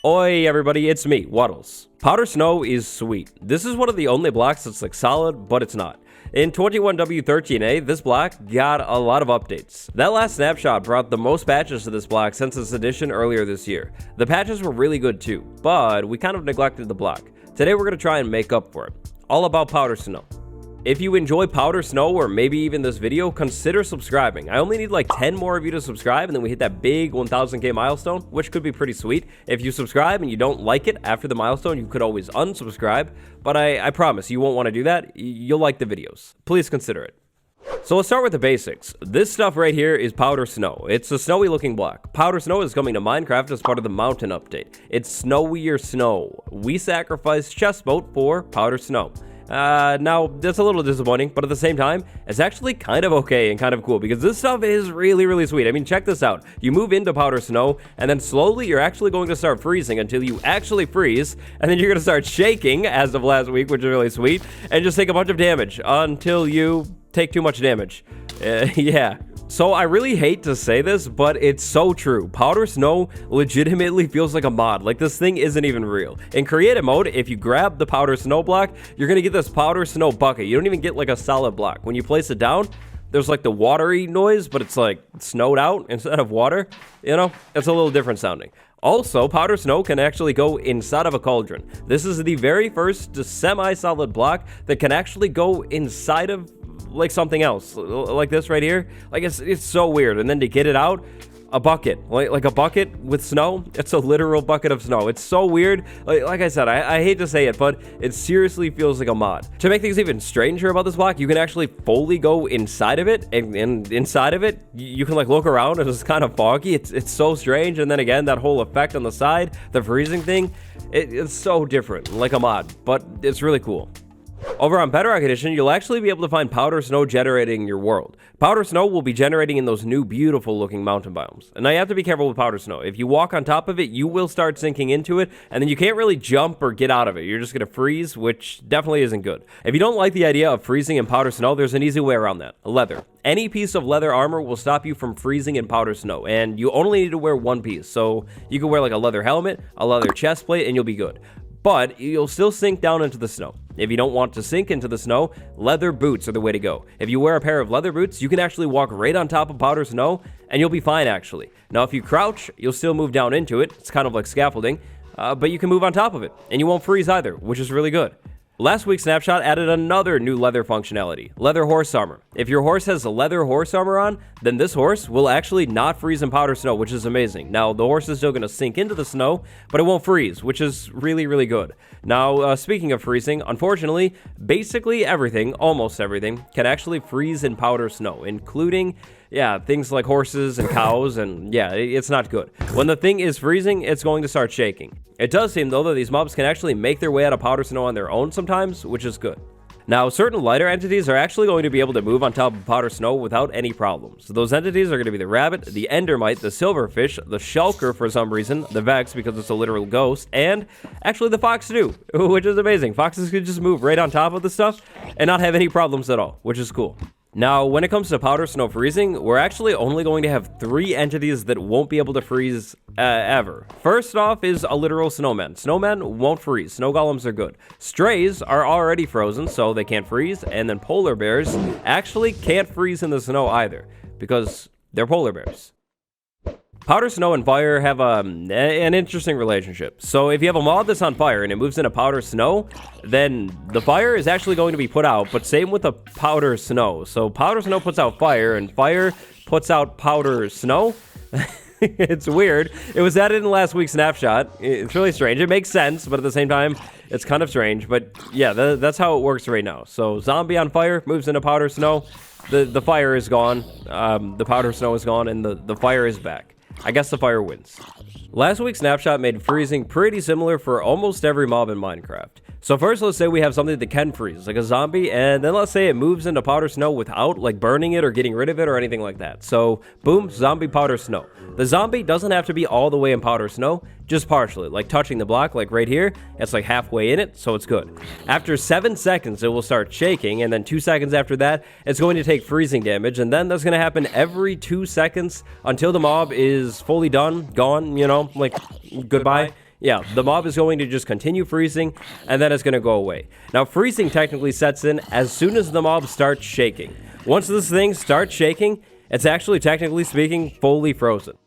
Oi everybody, it's me, Waddles. Powder Snow is sweet. This is one of the only blocks that's like solid, but it's not. In 21W13A, this block got a lot of updates. That last snapshot brought the most patches to this block since its addition earlier this year. The patches were really good too, but we kind of neglected the block. Today we're going to try and make up for it. All about Powder Snow. If you enjoy Powder Snow or maybe even this video, consider subscribing. I only need like 10 more of you to subscribe and then we hit that big 1000k milestone, which could be pretty sweet. If you subscribe and you don't like it after the milestone, you could always unsubscribe, but I promise you won't want to do that. You'll like the videos. Please consider it. So let's start with the basics. This stuff right here is Powder Snow. It's a snowy looking block. Powder Snow is coming to Minecraft as part of the mountain update. It's snowier snow. We sacrificed chest boat for Powder Snow. Now, that's a little disappointing, but at the same time, it's actually kind of okay and kind of cool because this stuff is really, really sweet. I mean, check this out. You move into Powder Snow, and then slowly you're actually going to start freezing until you actually freeze, and then you're going to start shaking as of last week, which is really sweet, and just take a bunch of damage until you take too much damage. Yeah. So I really hate to say this, but it's so true. Powder Snow legitimately feels like a mod. Like this thing isn't even real. In creative mode, if you grab the Powder Snow block, you're gonna get this Powder Snow bucket. You don't even get like a solid block. When you place it down, there's like the watery noise, but it's like snowed out instead of water. You know, it's a little different sounding. Also, Powder Snow can actually go inside of a cauldron. This is the very first semi-solid block that can actually go inside of like something else, like this right here. Like it's so weird. And then to get it out, a bucket, like a bucket with snow. It's a literal bucket of snow. It's so weird. Like I said, I hate to say it, but it seriously feels like a mod. To make things even stranger about this block, you can actually fully go inside of it, and inside of it, you can like look around and it's kind of foggy. It's so strange. And then again, that whole effect on the side, the freezing thing, it's so different, like a mod, but it's really cool. Over on Bedrock Edition, you'll actually be able to find Powder Snow generating in your world. Powder Snow will be generating in those new beautiful looking mountain biomes. And now you have to be careful with Powder Snow. If you walk on top of it, you will start sinking into it, and then you can't really jump or get out of it. You're just going to freeze, which definitely isn't good. If you don't like the idea of freezing in Powder Snow, there's an easy way around that. Leather. Any piece of leather armor will stop you from freezing in Powder Snow, and you only need to wear one piece. So you can wear like a leather helmet, a leather chest plate, and you'll be good. But you'll still sink down into the snow. If you don't want to sink into the snow, leather boots are the way to go. If you wear a pair of leather boots, you can actually walk right on top of Powder Snow, and you'll be fine, actually. Now, if you crouch, you'll still move down into it. It's kind of like scaffolding, but you can move on top of it, and you won't freeze either, which is really good. Last week's snapshot added another new leather functionality, leather horse armor. If your horse has a leather horse armor on, then this horse will actually not freeze in Powder Snow, which is amazing. Now, the horse is still going to sink into the snow, but it won't freeze, which is really, really good. Now, speaking of freezing, unfortunately, basically everything, almost everything, can actually freeze in Powder Snow, including, yeah, things like horses and cows, and yeah, it's not good. When the thing is freezing, it's going to start shaking. It does seem, though, that these mobs can actually make their way out of Powder Snow on their own sometimes, which is good. Now, certain lighter entities are actually going to be able to move on top of Powder Snow without any problems. So those entities are going to be the rabbit, the endermite, the silverfish, the shulker for some reason, the vex because it's a literal ghost, and actually the fox too, which is amazing. Foxes can just move right on top of the stuff and not have any problems at all, which is cool. Now, when it comes to Powder Snow freezing, we're actually only going to have 3 entities that won't be able to freeze ever. First off is a literal snowman. Snowmen won't freeze. Snow golems are good. Strays are already frozen, so they can't freeze. And then polar bears actually can't freeze in the snow either, because they're polar bears. Powder Snow and fire have an interesting relationship. So if you have a mob that's on fire and it moves into Powder Snow, then the fire is actually going to be put out, but same with the Powder Snow. So Powder Snow puts out fire, and fire puts out Powder Snow. It's weird. It was added in last week's snapshot. It's really strange. It makes sense, but at the same time, it's kind of strange. But yeah, that's how it works right now. So zombie on fire moves into Powder Snow. The fire is gone. The Powder Snow is gone, and the fire is back. I guess the fire wins. Last week's snapshot made freezing pretty similar for almost every mob in Minecraft. So first, let's say we have something that can freeze, like a zombie, and then let's say it moves into Powder Snow without, like, burning it or getting rid of it or anything like that. So, boom, zombie Powder Snow. The zombie doesn't have to be all the way in Powder Snow, just partially, like touching the block, like right here. It's like halfway in it, so it's good. After 7 seconds, it will start shaking, and then 2 seconds after that, it's going to take freezing damage, and then that's going to happen every 2 seconds until the mob is fully done, gone, you know, like, goodbye. Yeah, the mob is going to just continue freezing, and then it's going to go away. Now, freezing technically sets in as soon as the mob starts shaking. Once this thing starts shaking, it's actually, technically speaking, fully frozen.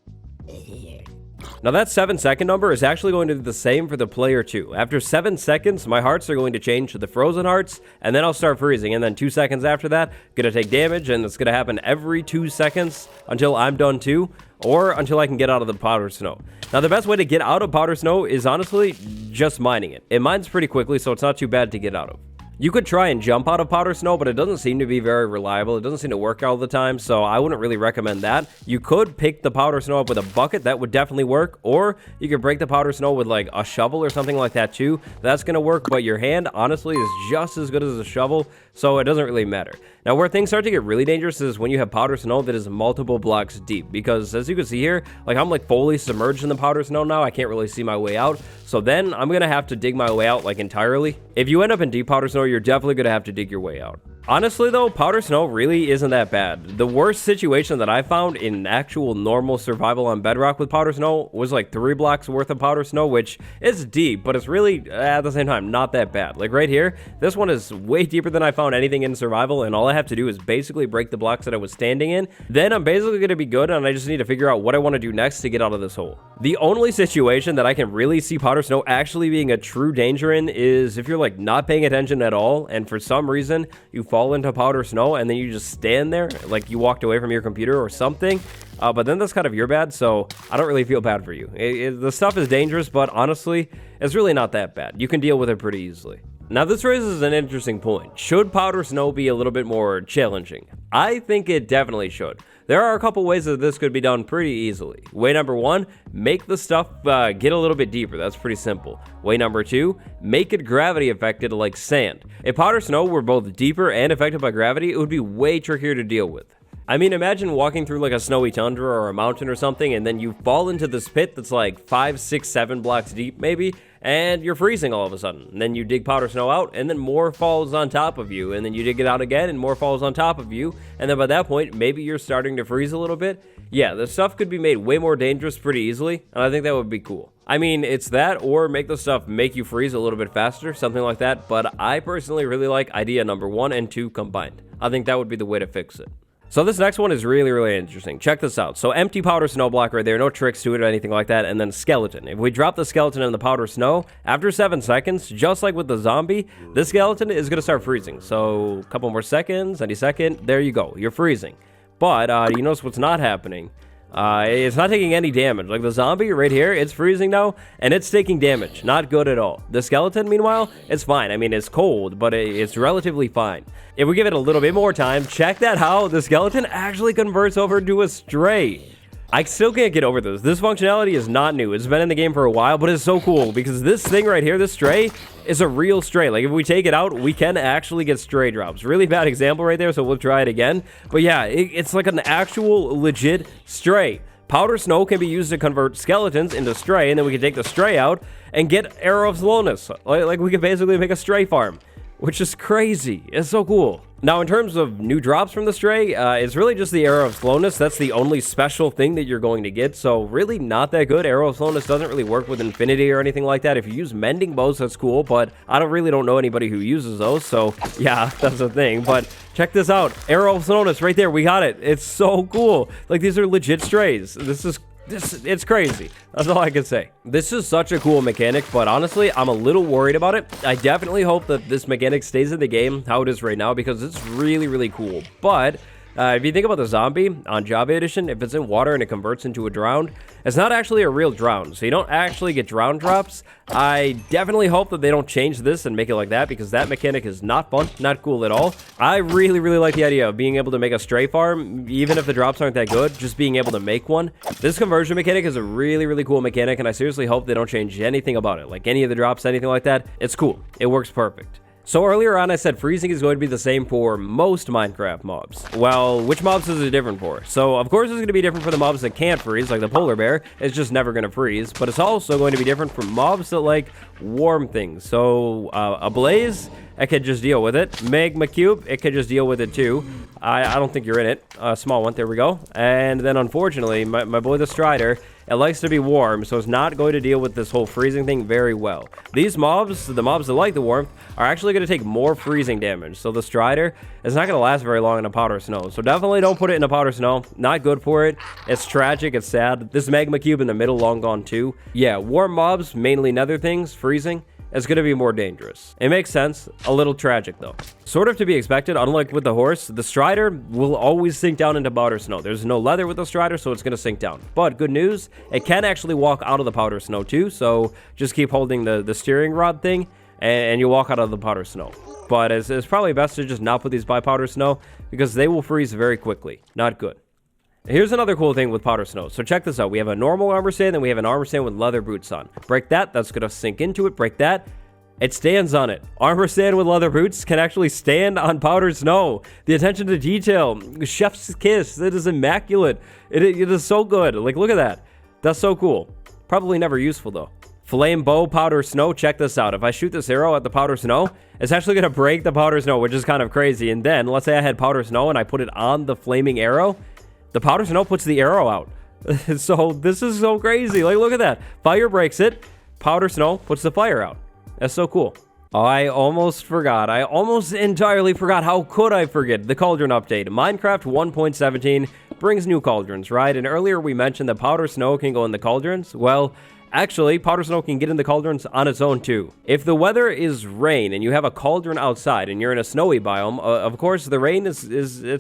Now that 7-second number is actually going to be the same for the player 2. After 7 seconds, my hearts are going to change to the frozen hearts, and then I'll start freezing, and then 2 seconds after that, gonna take damage, and it's gonna happen every 2 seconds until I'm done too, or until I can get out of the powder snow. Now the best way to get out of powder snow is honestly just mining it. It mines pretty quickly, so it's not too bad to get out of. You could try and jump out of powder snow, but it doesn't seem to be very reliable. It doesn't seem to work all the time, so I wouldn't really recommend that. You could pick the powder snow up with a bucket. That would definitely work. Or you could break the powder snow with like a shovel or something like that too. That's going to work, but your hand honestly is just as good as a shovel, so it doesn't really matter. Now where things start to get really dangerous is when you have powder snow that is multiple blocks deep, because as you can see here, like I'm like fully submerged in the powder snow now. I can't really see my way out, so then I'm going to have to dig my way out like entirely. If you end up in deep powder snow, you're definitely going to have to dig your way out. Honestly though, powder snow really isn't that bad. The worst situation that I found in actual normal survival on bedrock with powder snow was like 3 blocks worth of powder snow, which is deep, but it's really at the same time not that bad. Like right here, this one is way deeper than I found anything in survival, and all I have to do is basically break the blocks that I was standing in. Then I'm basically going to be good, and I just need to figure out what I want to do next to get out of this hole. The only situation that I can really see powder snow actually being a true danger in is if you're like not paying attention at all, and for some reason you fall into powder snow and then you just stand there like you walked away from your computer or something, but then that's kind of your bad, so I don't really feel bad for you. The stuff is dangerous, but honestly it's really not that bad. You can deal with it pretty easily. Now this raises an interesting point. Should powder snow be a little bit more challenging? I think it definitely should. There are a couple ways that this could be done pretty easily. Way number 1, make the stuff get a little bit deeper. That's pretty simple. Way number 2, make it gravity affected like sand. If powder snow were both deeper and affected by gravity, it would be way trickier to deal with. I mean, imagine walking through like a snowy tundra or a mountain or something, and then you fall into this pit that's like 5, 6, 7 blocks deep maybe, and you're freezing all of a sudden. And then you dig powder snow out, and then more falls on top of you, and then you dig it out again, and more falls on top of you, and then by that point, maybe you're starting to freeze a little bit. Yeah, the stuff could be made way more dangerous pretty easily, and I think that would be cool. I mean, it's that, or make the stuff make you freeze a little bit faster, something like that, but I personally really like idea number 1 and 2 combined. I think that would be the way to fix it. So this next one is really interesting. Check this out. So empty powder snow block right there, no tricks to it or anything like that, and then skeleton. If we drop the skeleton in the powder snow, after 7 seconds, just like with the zombie, this skeleton is going to start freezing. So a couple more seconds, any second, there you go, you're freezing. But you notice what's not happening. It's not taking any damage. Like the zombie right here, it's freezing now, and it's taking damage. Not good at all. The skeleton, meanwhile, it's fine. I mean, it's cold, but it's relatively fine. If we give it a little bit more time, check that how the skeleton actually converts over to a stray. I still can't get over this. This functionality is not new. It's been in the game for a while, but it's so cool because this thing right here, this stray, is a real stray. Like if we take it out, we can actually get stray drops. Really bad example right there, so we'll try it again. But yeah, it's like an actual legit stray. Powder snow can be used to convert skeletons into stray, and then we can take the stray out and get Arrow of Slowness. Like we can basically make a stray farm, which is crazy. It's so cool. Now, in terms of new drops from the stray, it's really just the Arrow of Slowness. That's the only special thing that you're going to get, so really not that good. Arrow of Slowness doesn't really work with Infinity or anything like that. If you use Mending Bows, that's cool, but I don't know anybody who uses those, so yeah, that's the thing. But check this out. Arrow of Slowness right there. We got it. It's so cool. Like, these are legit strays. It's crazy. That's all I can say. This is such a cool mechanic, but honestly, I'm a little worried about it. I definitely hope that this mechanic stays in the game how it is right now because it's really cool. But if you think about the zombie on Java Edition, if it's in water and it converts into a drowned, it's not actually a real drown, so you don't actually get drown drops. I definitely hope that they don't change this and make it like that because that mechanic is not fun, not cool at all. I really like the idea of being able to make a stray farm, even if the drops aren't that good, just being able to make one. This conversion mechanic is a really cool mechanic, and I seriously hope they don't change anything about it, like any of the drops, anything like that. It's cool. It works perfect. So earlier on I said freezing is going to be the same for most Minecraft mobs. Well, which mobs is it different for? So of course it's going to be different for the mobs that can't freeze, like the polar bear. It's just never going to freeze, but it's also going to be different for mobs that like warm things. So a blaze, it could just deal with it. Magma cube, it could just deal with it too. I don't think you're in it. Small one, there we go. And then unfortunately, my boy the Strider, it likes to be warm, so it's not going to deal with this whole freezing thing very well. These mobs, the mobs that like the warmth, are actually going to take more freezing damage. So the Strider is not going to last very long in a powder snow. So definitely don't put it in a powder snow. Not good for it. It's tragic. It's sad. This magma cube in the middle, long gone too. Yeah, warm mobs, mainly nether things, freezing, it's going to be more dangerous. It makes sense. A little tragic, though. Sort of to be expected, unlike with the horse, the Strider will always sink down into powder snow. There's no leather with the Strider, so it's going to sink down. But good news, it can actually walk out of the powder snow, too. So just keep holding the steering rod thing, and you walk out of the powder snow. But it's probably best to just not put these by powder snow, because they will freeze very quickly. Not good. Here's another cool thing with powder snow. So check this out. We have a normal armor stand, and we have an armor stand with leather boots on. Break that. That's going to sink into it. Break that. It stands on it. Armor stand with leather boots can actually stand on powder snow. The attention to detail. Chef's kiss. It is immaculate. It is so good. Like, look at that. That's so cool. Probably never useful, though. Flame bow powder snow. Check this out. If I shoot this arrow at the powder snow, it's actually going to break the powder snow, which is kind of crazy. And then, let's say I had powder snow and I put it on the flaming arrow. The powder snow puts the arrow out. So this is so crazy. Like, look at that. Fire breaks it. Powder snow puts the fire out. That's so cool. I almost forgot. I almost entirely forgot. How could I forget? The cauldron update. Minecraft 1.17 brings new cauldrons, right? And earlier we mentioned that powder snow can go in the cauldrons. Well, actually, powder snow can get in the cauldrons on its own too. If the weather is rain and you have a cauldron outside and you're in a snowy biome, of course the rain it's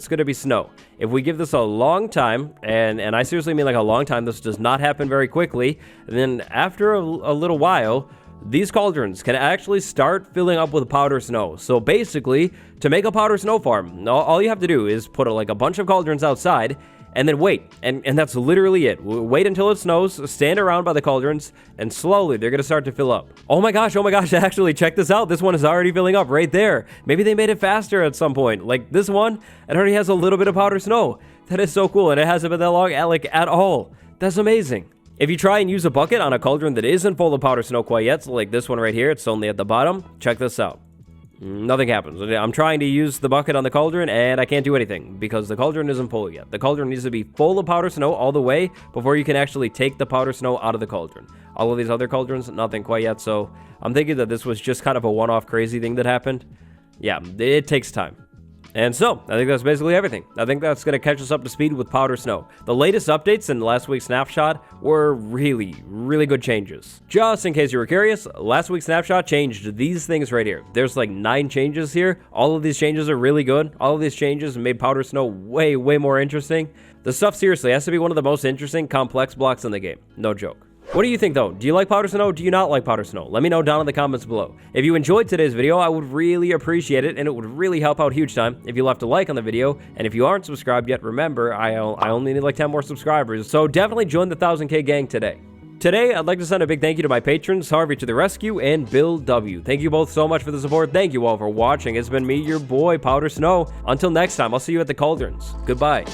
going to be snow. If we give this a long time, and I seriously mean like a long time, this does not happen very quickly, then after a little while, these cauldrons can actually start filling up with powder snow. So basically, to make a powder snow farm, all you have to do is put a bunch of cauldrons outside, and then wait, and that's literally it. Wait until it snows, stand around by the cauldrons, and slowly they're gonna start to fill up. Oh my gosh, actually, check this out. This one is already filling up right there. Maybe they made it faster at some point. Like this one, it already has a little bit of powder snow. That is so cool, and it hasn't been that long at all. That's amazing. If you try and use a bucket on a cauldron that isn't full of powder snow quite yet, so like this one right here, it's only at the bottom, check this out. Nothing happens. I'm trying to use the bucket on the cauldron, and I can't do anything because the cauldron isn't full yet. The cauldron needs to be full of powder snow all the way before you can actually take the powder snow out of the cauldron. All of these other cauldrons, nothing quite yet, so I'm thinking that this was just kind of a one-off crazy thing that happened. Yeah, it takes time. And so, I think that's basically everything. I think that's going to catch us up to speed with powder snow. The latest updates in last week's snapshot were really, really good changes. Just in case you were curious, last week's snapshot changed these things right here. There's like 9 changes here. All of these changes are really good. All of these changes made powder snow way, way more interesting. The stuff seriously has to be one of the most interesting, complex blocks in the game. No joke. What do you think though? Do you like powder snow? Do you not like powder snow? Let me know down in the comments below. If you enjoyed today's video, I would really appreciate it, and it would really help out huge time if you left a like on the video. And if you aren't subscribed yet, remember, I only need like 10 more subscribers, so definitely join the 1000K gang today. Today, I'd like to send a big thank you to my patrons, Harvey to the Rescue and Bill W. Thank you both so much for the support. Thank you all for watching. It's been me, your boy, Powder Snow. Until next time, I'll see you at the cauldrons. Goodbye.